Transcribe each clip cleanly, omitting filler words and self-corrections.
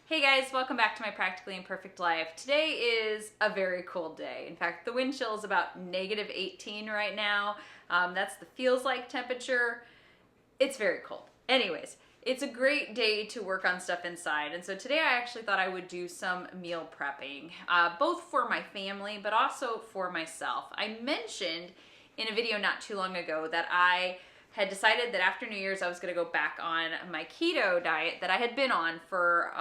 Hey guys, welcome back to my Practically Imperfect Life. Today is a very cold day. In fact, the wind chill is about -18 right now. That's the feels like temperature. It's very cold. Anyways, it's a great day to work on stuff inside. And so today I actually thought I would do some meal prepping, both for my family, but also for myself. I mentioned in a video not too long ago that I had decided that after New Year's I was going to go back on my keto diet that I had been on for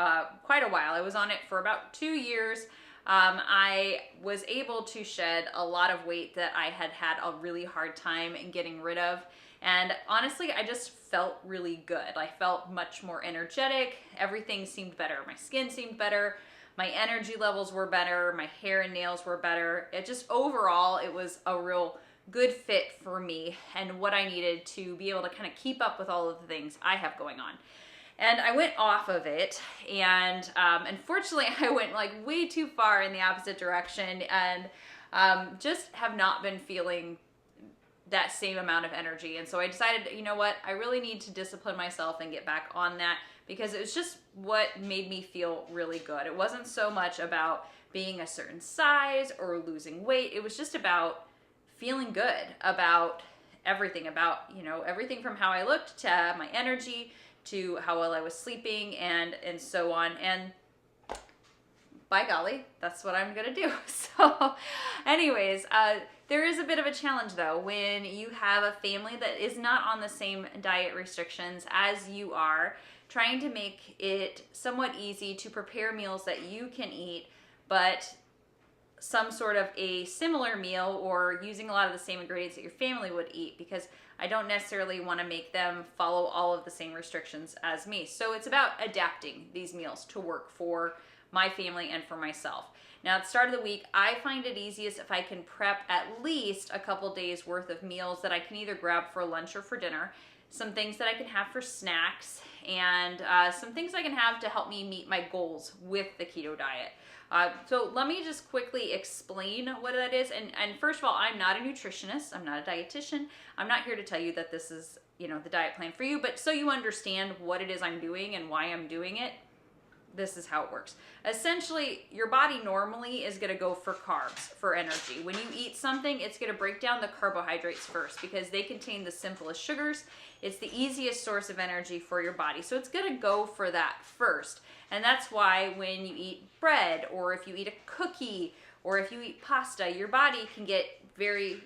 quite a while. I was on it for about 2 years. I was able to shed a lot of weight that I had had a really hard time in getting rid of. And honestly, I just felt really good. I felt much more energetic. Everything seemed better. My skin seemed better. My energy levels were better. My hair and nails were better. It just overall, it was a real good fit for me and what I needed to be able to kind of keep up with all of the things I have going on. And I went off of it, and unfortunately I went like way too far in the opposite direction, and just have not been feeling that same amount of energy. And so I decided, you know what, I really need to discipline myself and get back on that, because it was just what made me feel really good. It wasn't so much about being a certain size or losing weight. It was just about feeling good about everything, about, you know, everything from how I looked to my energy to how well I was sleeping and so on. And by golly, that's what I'm gonna do. So anyways, there is a bit of a challenge though when you have a family that is not on the same diet restrictions as you are, trying to make it somewhat easy to prepare meals that you can eat, but some sort of a similar meal or using a lot of the same ingredients that your family would eat, because I don't necessarily want to make them follow all of the same restrictions as me. So it's about adapting these meals to work for my family and for myself. Now at the start of the week, I find it easiest if I can prep at least a couple days worth of meals that I can either grab for lunch or for dinner, some things that I can have for snacks, and some things I can have to help me meet my goals with the keto diet. So let me just quickly explain what that is. And first of all, I'm not a nutritionist. I'm not a dietitian. I'm not here to tell you that this is, you know, the diet plan for you, but so you understand what it is I'm doing and why I'm doing it, this is how it works. Essentially, your body normally is going to go for carbs, for energy. When you eat something, it's going to break down the carbohydrates first because they contain the simplest sugars. It's the easiest source of energy for your body. So it's going to go for that first. And that's why when you eat bread, or if you eat a cookie, or if you eat pasta, your body can get very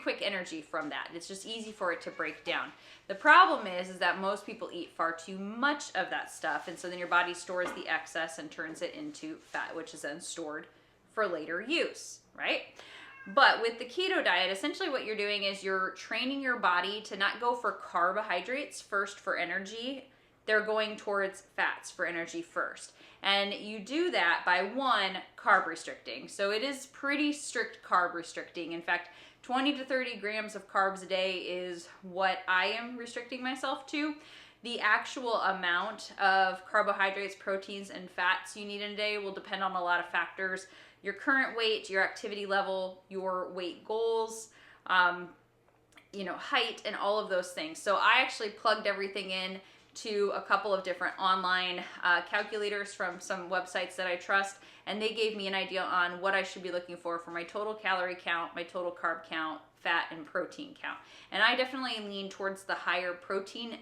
quick energy from that. It's just easy for it to break down. The problem is that most people eat far too much of that stuff, and so then your body stores the excess and turns it into fat, which is then stored for later use, right? But with the keto diet, essentially what you're doing is you're training your body to not go for carbohydrates first for energy. They're going towards fats for energy first. And you do that by, one, carb restricting. So it is pretty strict carb restricting. In fact, 20 to 30 grams of carbs a day is what I am restricting myself to. The actual amount of carbohydrates, proteins, and fats you need in a day will depend on a lot of factors. Your current weight, your activity level, your weight goals, you know, height, and all of those things. So I actually plugged everything in to a couple of different online calculators from some websites that I trust, and they gave me an idea on what I should be looking for my total calorie count, my total carb count, fat, and protein count. And I definitely lean towards the higher protein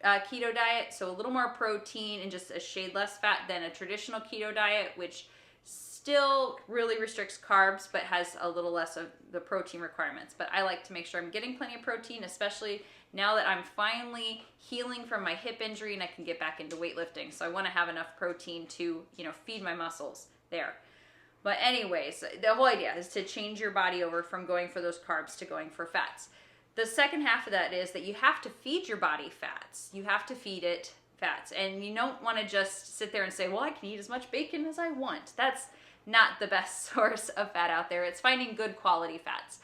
keto diet, so a little more protein and just a shade less fat than a traditional keto diet, which still really restricts carbs but has a little less of the protein requirements. But I like to make sure I'm getting plenty of protein, especially now that I'm finally healing from my hip injury and I can get back into weightlifting. So I want to have enough protein to, you know, feed my muscles there. But anyways, the whole idea is to change your body over from going for those carbs to going for fats. The second half of that is that you have to feed your body fats. You have to feed it fats. And you don't want to just sit there and say, well, I can eat as much bacon as I want. That's not the best source of fat out there. It's finding good quality fats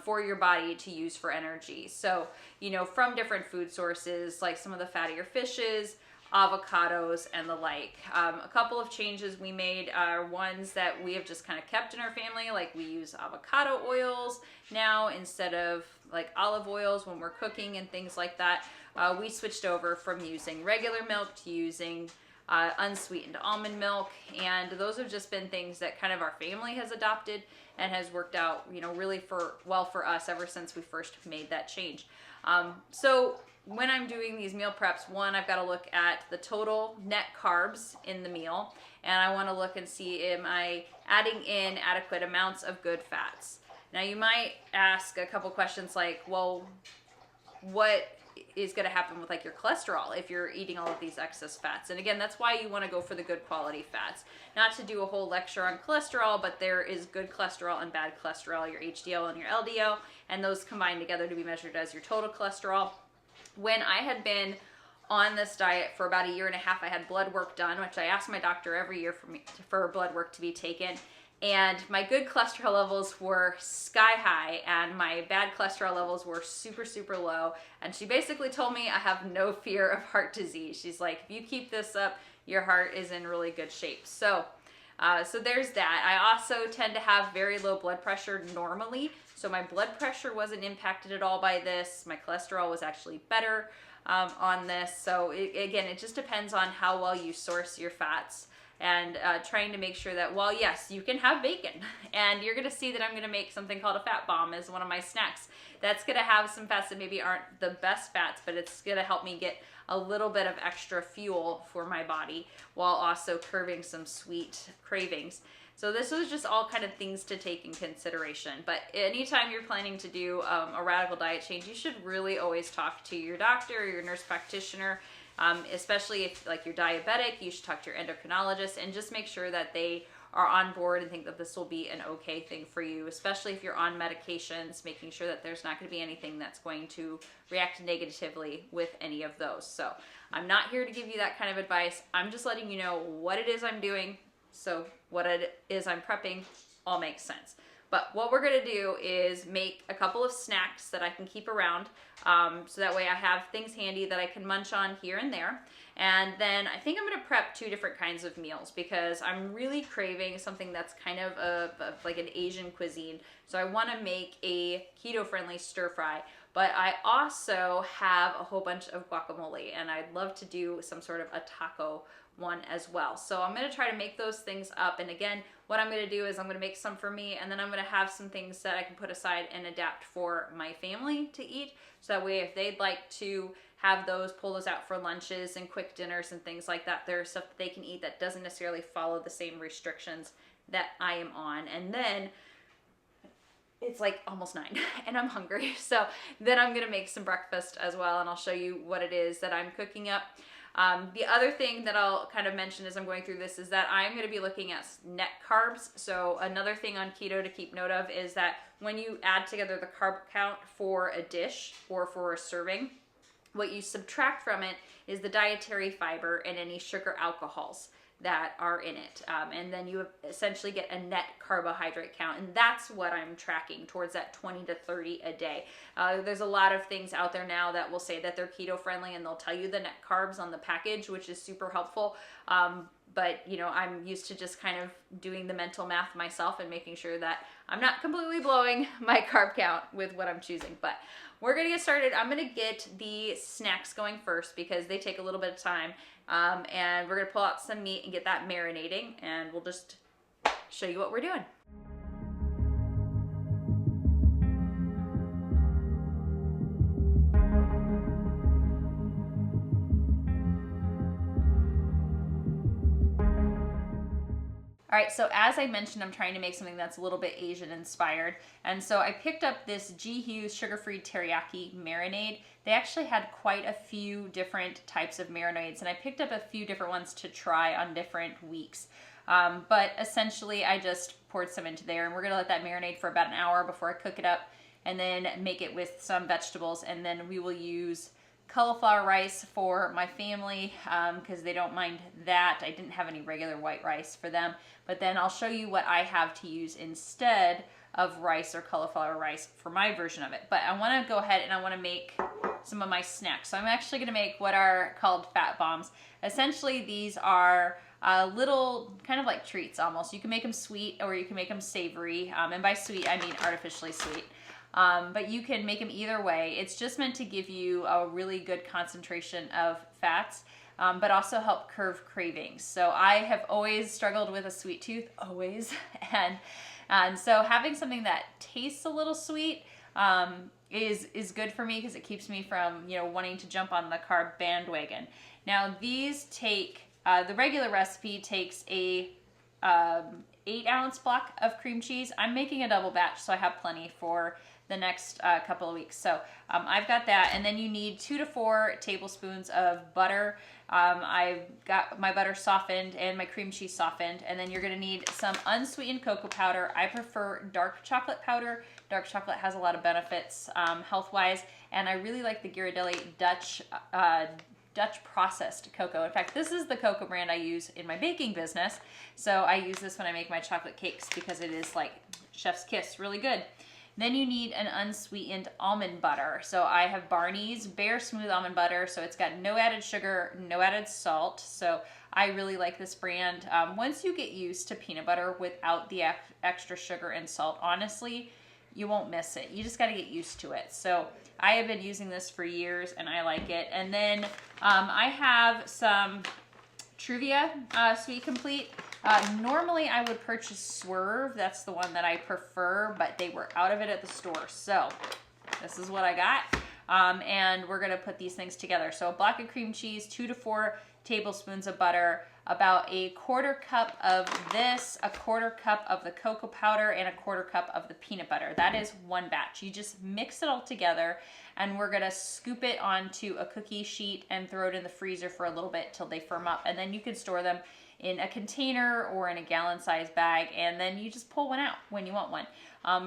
for your body to use for energy. So, you know, from different food sources, like some of the fattier fishes, avocados, and the like. A couple of changes we made are ones that we have just kind of kept in our family, like we use avocado oils now instead of like olive oils when we're cooking and things like that. We switched over from using regular milk to using unsweetened almond milk, and those have just been things that kind of our family has adopted and has worked out, you know, really well for us ever since we first made that change. So when I'm doing these meal preps, one, I've got to look at the total net carbs in the meal, and I want to look and see, am I adding in adequate amounts of good fats? Now you might ask a couple questions like, well, what is going to happen with like your cholesterol if you're eating all of these excess fats? And again, that's why you want to go for the good quality fats. Not to do a whole lecture on cholesterol, but there is good cholesterol and bad cholesterol, your HDL and your LDL, and those combine together to be measured as your total cholesterol. When I had been on this diet for about 1.5 years, I had blood work done, which I asked my doctor every year for blood work to be taken. And my good cholesterol levels were sky high and my bad cholesterol levels were super, super low. And she basically told me I have no fear of heart disease. She's like, if you keep this up, your heart is in really good shape. So there's that. I also tend to have very low blood pressure normally. So my blood pressure wasn't impacted at all by this. My cholesterol was actually better on this. So again, it just depends on how well you source your fats. And trying to make sure that, well, yes, you can have bacon. And you're going to see that I'm going to make something called a fat bomb as one of my snacks. That's going to have some fats that maybe aren't the best fats, but it's going to help me get a little bit of extra fuel for my body while also curbing some sweet cravings. So this was just all kind of things to take in consideration. But anytime you're planning to do a radical diet change, you should really always talk to your doctor or your nurse practitioner. Especially if like you're diabetic, you should talk to your endocrinologist and just make sure that they are on board and think that this will be an okay thing for you, especially if you're on medications, making sure that there's not going to be anything that's going to react negatively with any of those. So I'm not here to give you that kind of advice. I'm just letting you know what it is I'm doing. So what it is I'm prepping all makes sense. But what we're going to do is make a couple of snacks that I can keep around, so that way I have things handy that I can munch on here and there. And then I think I'm going to prep 2 different kinds of meals because I'm really craving something that's kind of like an Asian cuisine. So I want to make a keto-friendly stir fry, but I also have a whole bunch of guacamole, and I'd love to do some sort of a taco one as well. So I'm going to try to make those things up. And again, what I'm going to do is I'm going to make some for me, and then I'm going to have some things that I can put aside and adapt for my family to eat. So that way if they'd like to have those, pull those out for lunches and quick dinners and things like that, there's stuff that they can eat that doesn't necessarily follow the same restrictions that I am on. And then it's like almost 9 and I'm hungry. So then I'm going to make some breakfast as well, and I'll show you what it is that I'm cooking up. The other thing that I'll kind of mention as I'm going through this is that I'm going to be looking at net carbs. So another thing on keto to keep note of is that when you add together the carb count for a dish or for a serving, what you subtract from it is the dietary fiber and any sugar alcohols that are in it. And then you essentially get a net carbohydrate count. And that's what I'm tracking towards, that 20 to 30 a day. There's a lot of things out there now that will say that they're keto friendly and they'll tell you the net carbs on the package, which is super helpful. But you know, I'm used to just kind of doing the mental math myself and making sure that I'm not completely blowing my carb count with what I'm choosing. But we're gonna get started. I'm gonna get the snacks going first because they take a little bit of time. And we're gonna pull out some meat and get that marinating, and we'll just show you what we're doing. All right, so as I mentioned, I'm trying to make something that's a little bit Asian inspired. And so I picked up this G. Hughes sugar-free teriyaki marinade. They actually had quite a few different types of marinades, and I picked up a few different ones to try on different weeks. But essentially, I just poured some into there, and we're gonna let that marinate for about an hour before I cook it up, and then make it with some vegetables, and then we will use cauliflower rice for my family because they don't mind that. I didn't have any regular white rice for them, but then I'll show you what I have to use instead of rice or cauliflower rice for my version of it. But I want to go ahead and I want to make some of my snacks. So I'm actually going to make what are called fat bombs. Essentially, these are little kind of like treats almost. You can make them sweet or you can make them savory, and by sweet I mean artificially sweet. But you can make them either way. It's just meant to give you a really good concentration of fats. but also help curb cravings. So I have always struggled with a sweet tooth, always. And so having something that tastes a little sweet is good for me because it keeps me from, wanting to jump on the carb bandwagon. Now these take, the regular recipe takes a 8-ounce block of cream cheese. I'm making a double batch, so I have plenty for the next couple of weeks. So I've got that, and then you need 2 to 4 tablespoons of butter. I've got my butter softened and my cream cheese softened, and then you're gonna need some unsweetened cocoa powder. I prefer dark chocolate powder. Dark chocolate has a lot of benefits health-wise, and I really like the Ghirardelli Dutch processed cocoa. In fact, this is the cocoa brand I use in my baking business. So I use this when I make my chocolate cakes because it is like chef's kiss, really good. Then you need an unsweetened almond butter. So I have Barney's Bare Smooth Almond Butter. So it's got no added sugar, no added salt. So I really like this brand. Once you get used to peanut butter without the extra sugar and salt, honestly, you won't miss it. You just got to get used to it. So I have been using this for years and I like it. And then I have some Truvia Sweet Complete. Normally I would purchase Swerve. That's the one that I prefer, but they were out of it at the store. So this is what I got. And we're gonna put these things together. So a block of cream cheese, 2 to 4 tablespoons of butter, about a 1/4 cup of this, a 1/4 cup of the cocoa powder, and a 1/4 cup of the peanut butter. That is one batch. You just mix it all together, and we're gonna scoop it onto a cookie sheet and throw it in the freezer for a little bit till they firm up. And then you can store them in a container or in a gallon-sized bag, and then you just pull one out when you want one.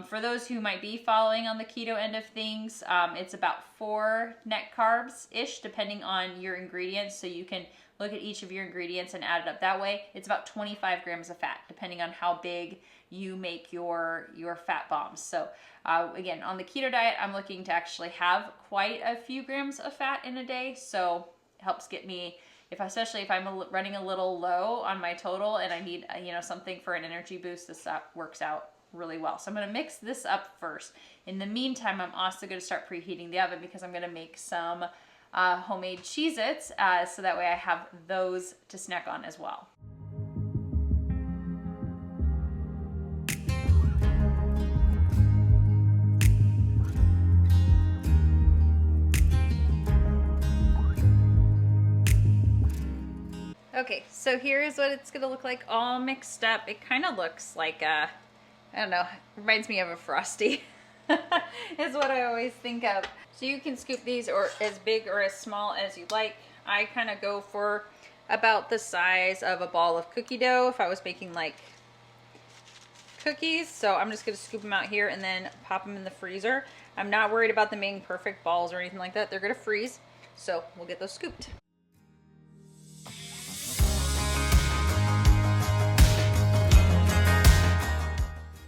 For those who might be following on the keto end of things, it's about 4 net carbs-ish, depending on your ingredients. So you can look at each of your ingredients and add it up that way. It's about 25 grams of fat, depending on how big you make your fat bombs. So again, on the keto diet, I'm looking to actually have quite a few grams of fat in a day. So it helps get me, especially if I'm running a little low on my total and I need something for an energy boost, this works out really well. So I'm going to mix this up first. In the meantime, I'm also going to start preheating the oven because I'm going to make some homemade Cheez-Its, so that way I have those to snack on as well. Okay, so here's what it's gonna look like all mixed up. It kind of looks like I don't know, reminds me of a Frosty. Is what I always think of. So you can scoop these or as big or as small as you like. I kind of go for about the size of a ball of cookie dough if I was making like cookies. So I'm just gonna scoop them out here and then pop them in the freezer. I'm not worried about them being perfect balls or anything like that. They're gonna freeze. So we'll get those scooped.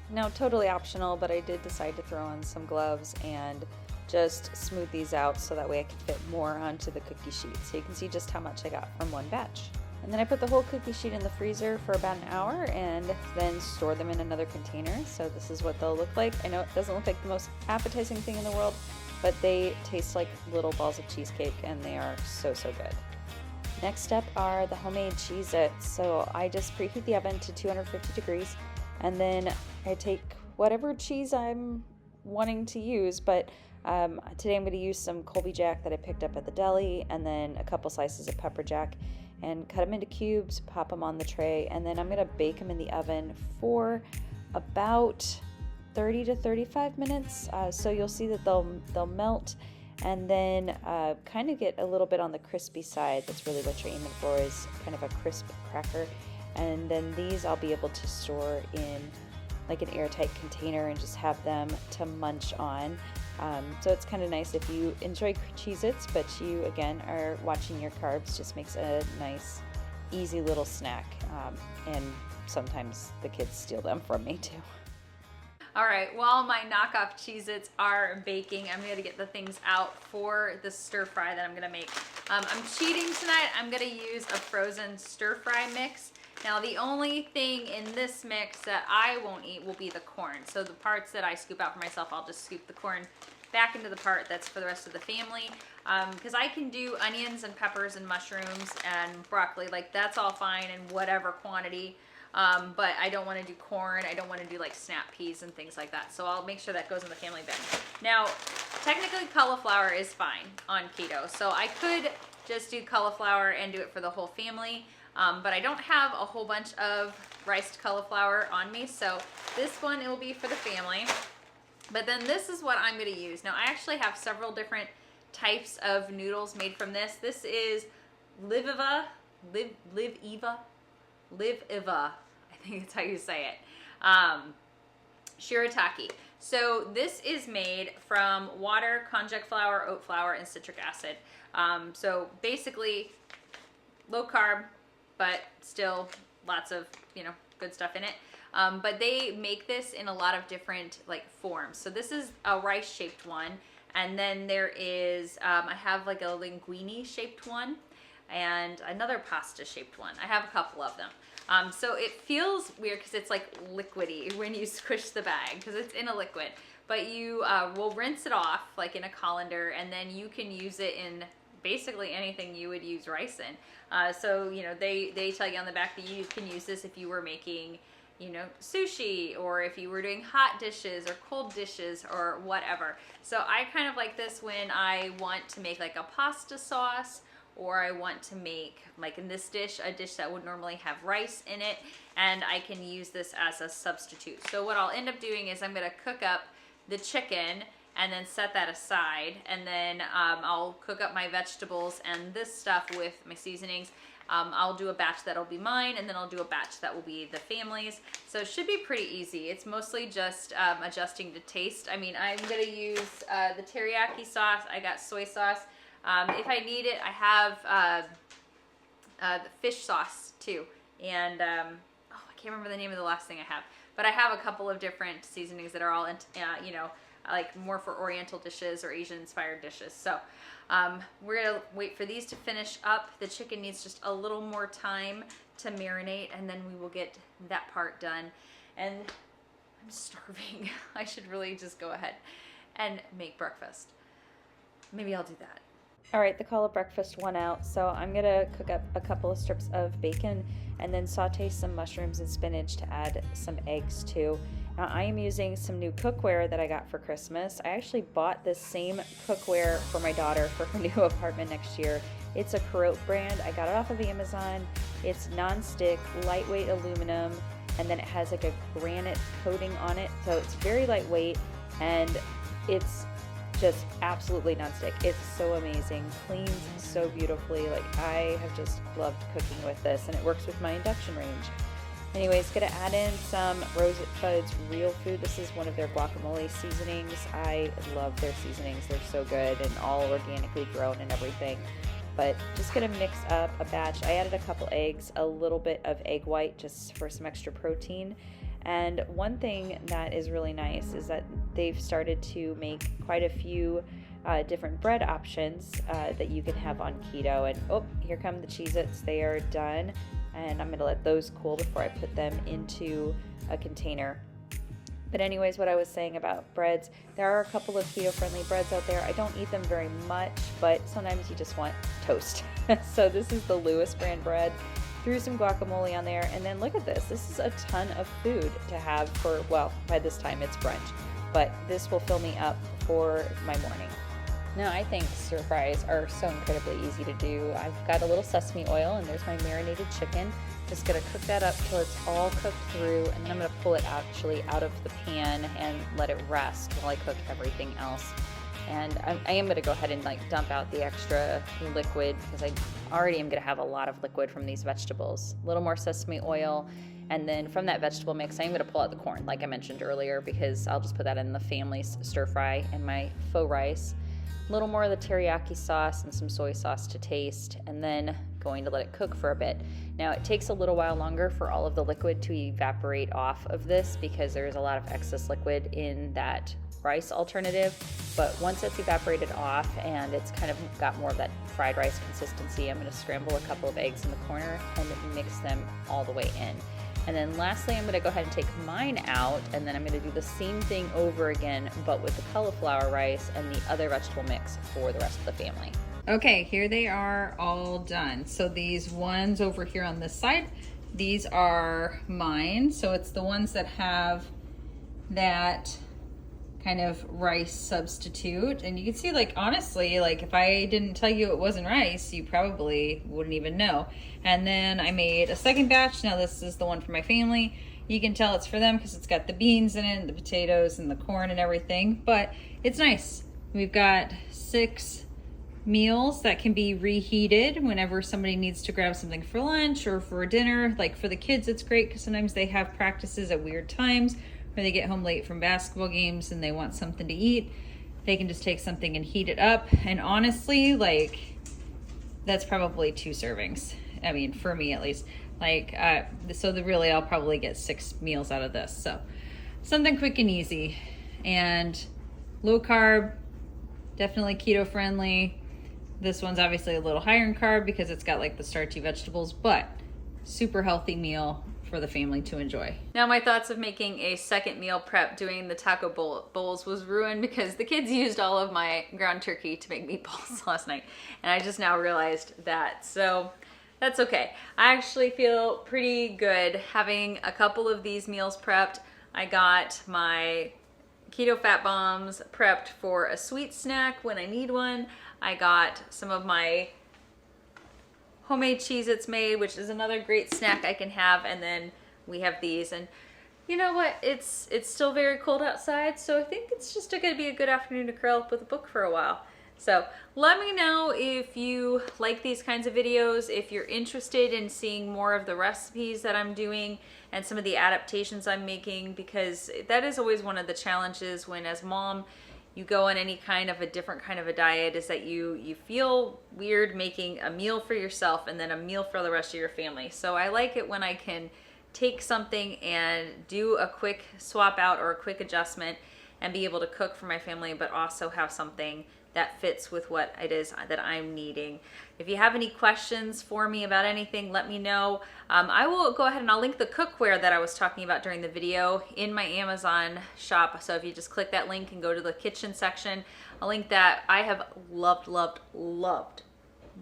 Now, totally optional, but I did decide to throw on some gloves and just smooth these out so that way I can fit more onto the cookie sheet. So you can see just how much I got from one batch. And then I put the whole cookie sheet in the freezer for about an hour and then store them in another container. So this is what they'll look like. I know it doesn't look like the most appetizing thing in the world, but they taste like little balls of cheesecake and they are so, so good. Next up are the homemade Cheez-Its. So I just preheat the oven to 250 degrees. And then I take whatever cheese I'm wanting to use, but today I'm going to use some Colby Jack that I picked up at the deli, and then a couple slices of pepper jack, and cut them into cubes, pop them on the tray, and then I'm going to bake them in the oven for about 30 to 35 minutes. So you'll see that they'll melt, and then kind of get a little bit on the crispy side. That's really what you're aiming for, is kind of a crisp cracker. And then these I'll be able to store in like an airtight container and just have them to munch on. So it's kind of nice if you enjoy Cheez-Its, but you again are watching your carbs. Just makes a nice, easy little snack. And sometimes the kids steal them from me too. All right, while my knockoff Cheez-Its are baking, I'm gonna get the things out for the stir fry that I'm gonna make. I'm cheating tonight. I'm gonna use a frozen stir fry mix. Now the only thing in this mix that I won't eat will be the corn. So the parts that I scoop out for myself, I'll just scoop the corn back into the part that's for the rest of the family, because I can do onions and peppers and mushrooms and broccoli, like that's all fine in whatever quantity. But I don't want to do corn. I don't want to do like snap peas and things like that. So I'll make sure that goes in the family bin. Now, technically cauliflower is fine on keto. So I could just do cauliflower and do it for the whole family. But I don't have a whole bunch of riced cauliflower on me. So this one, it will be for the family. But then this is what I'm going to use. Now, I actually have several different types of noodles made from this. This is Live-Eva, I think that's how you say it. Shirataki. So this is made from water, konjac flour, oat flour, and citric acid. So basically low carb, but still lots of, you know, good stuff in it. But they make this in a lot of different like forms. So this is a rice shaped one. And then there is, I have like a linguine shaped one and another pasta shaped one. I have a couple of them. So it feels weird because it's like liquidy when you squish the bag because it's in a liquid. But you will rinse it off like in a colander, and then you can use it in basically anything you would use rice in. So, you know, they tell you on the back that you can use this if you were making, you know, sushi, or if you were doing hot dishes or cold dishes or whatever. So I kind of like this when I want to make like a pasta sauce, or I want to make, like in this dish, a dish that would normally have rice in it, and I can use this as a substitute. So what I'll end up doing is I'm gonna cook up the chicken and then set that aside, and then I'll cook up my vegetables and this stuff with my seasonings. I'll do a batch that'll be mine, and then I'll do a batch that will be the family's. So it should be pretty easy. It's mostly just adjusting to taste. I mean, I'm gonna use the teriyaki sauce. I got soy sauce. If I need it, I have the fish sauce too. And I can't remember the name of the last thing I have. But I have a couple of different seasonings that are all, you know, like more for Oriental dishes or Asian-inspired dishes. So we're going to wait for these to finish up. The chicken needs just a little more time to marinate, and then we will get that part done. And I'm starving. I should really just go ahead and make breakfast. Maybe I'll do that. All right, the call of breakfast went out, so I'm gonna cook up a couple of strips of bacon and then saute some mushrooms and spinach to add some eggs too. Now I am using some new cookware that I got for Christmas. I actually bought this same cookware for my daughter for her new apartment next year. It's a Keto brand. I got it off of Amazon. It's non-stick, lightweight aluminum, and then it has like a granite coating on it, so it's very lightweight, and it's just absolutely non-stick. It's so amazing, cleans so beautifully. Like, I have just loved cooking with this, and it works with my induction range. Anyways, gonna add in some Rose Fud's Real Food. This is one of their guacamole seasonings. I love their seasonings. They're so good and all organically grown and everything. But just gonna mix up a batch. I added a couple eggs, a little bit of egg white just for some extra protein. And one thing that is really nice is that they've started to make quite a few different bread options that you can have on keto. And oh, here come the Cheez-Its. They are done. And I'm gonna let those cool before I put them into a container. But anyways, what I was saying about breads, there are a couple of keto-friendly breads out there. I don't eat them very much, but sometimes you just want toast. So this is the Lewis brand bread. Threw some guacamole on there, and then look at this. This is a ton of food to have for, well, by this time it's brunch, but this will fill me up for my morning. Now, I think stir fries are so incredibly easy to do. I've got a little sesame oil, and there's my marinated chicken. Just gonna cook that up till it's all cooked through, and then I'm gonna pull it actually out of the pan and let it rest while I cook everything else. And I am going to go ahead and like dump out the extra liquid because I already am going to have a lot of liquid from these vegetables. A little more sesame oil, and then from that vegetable mix, I'm going to pull out the corn like I mentioned earlier because I'll just put that in the family's stir fry and my faux rice. A little more of the teriyaki sauce and some soy sauce to taste, and then going to let it cook for a bit. Now it takes a little while longer for all of the liquid to evaporate off of this because there's a lot of excess liquid in that rice alternative, but once it's evaporated off and it's kind of got more of that fried rice consistency, I'm going to scramble a couple of eggs in the corner and mix them all the way in. And then lastly, I'm gonna go ahead and take mine out, and then I'm gonna do the same thing over again, but with the cauliflower rice and the other vegetable mix for the rest of the family. Okay, here they are all done. So these ones over here on this side, these are mine. So it's the ones that have that kind of rice substitute. And you can see, like, honestly, like if I didn't tell you it wasn't rice, you probably wouldn't even know. And then I made a second batch. Now this is the one for my family. You can tell it's for them because it's got the beans in it, and the potatoes and the corn and everything, but it's nice. We've got 6 meals that can be reheated whenever somebody needs to grab something for lunch or for dinner. Like for the kids, it's great because sometimes they have practices at weird times, or they get home late from basketball games and they want something to eat. They can just take something and heat it up. And honestly, like, that's probably 2 servings. I mean, for me at least. Like, really, I'll probably get 6 meals out of this. So something quick and easy. And low carb, definitely keto friendly. This one's obviously a little higher in carb because it's got like the starchy vegetables, but super healthy meal for the family to enjoy. Now my thoughts of making a second meal prep doing the taco bowls was ruined because the kids used all of my ground turkey to make meatballs last night, and I just now realized that. So that's okay. I actually feel pretty good having a couple of these meals prepped. I got my keto fat bombs prepped for a sweet snack when I need one. I got some of my homemade Cheez-Its made, which is another great snack I can have. And then we have these, and you know what? It's still very cold outside, so I think it's just gonna be a good afternoon to curl up with a book for a while. So let me know if you like these kinds of videos, if you're interested in seeing more of the recipes that I'm doing and some of the adaptations I'm making, because that is always one of the challenges when as mom you go on any kind of a different kind of a diet, is that you feel weird making a meal for yourself and then a meal for the rest of your family. So I like it when I can take something and do a quick swap out or a quick adjustment and be able to cook for my family, but also have something that fits with what it is that I'm needing. If you have any questions for me about anything, let me know. I will go ahead and I'll link the cookware that I was talking about during the video in my Amazon shop. So if you just click that link and go to the kitchen section, I'll link that. I have loved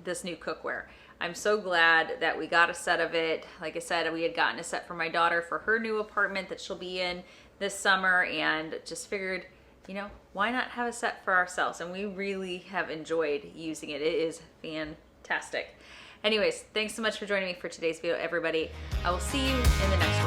this new cookware. I'm so glad that we got a set of it. Like I said, we had gotten a set for my daughter for her new apartment that she'll be in this summer, and just figured, you know, why not have a set for ourselves? And we really have enjoyed using it. It is fantastic. Anyways, thanks so much for joining me for today's video, everybody. I will see you in the next one.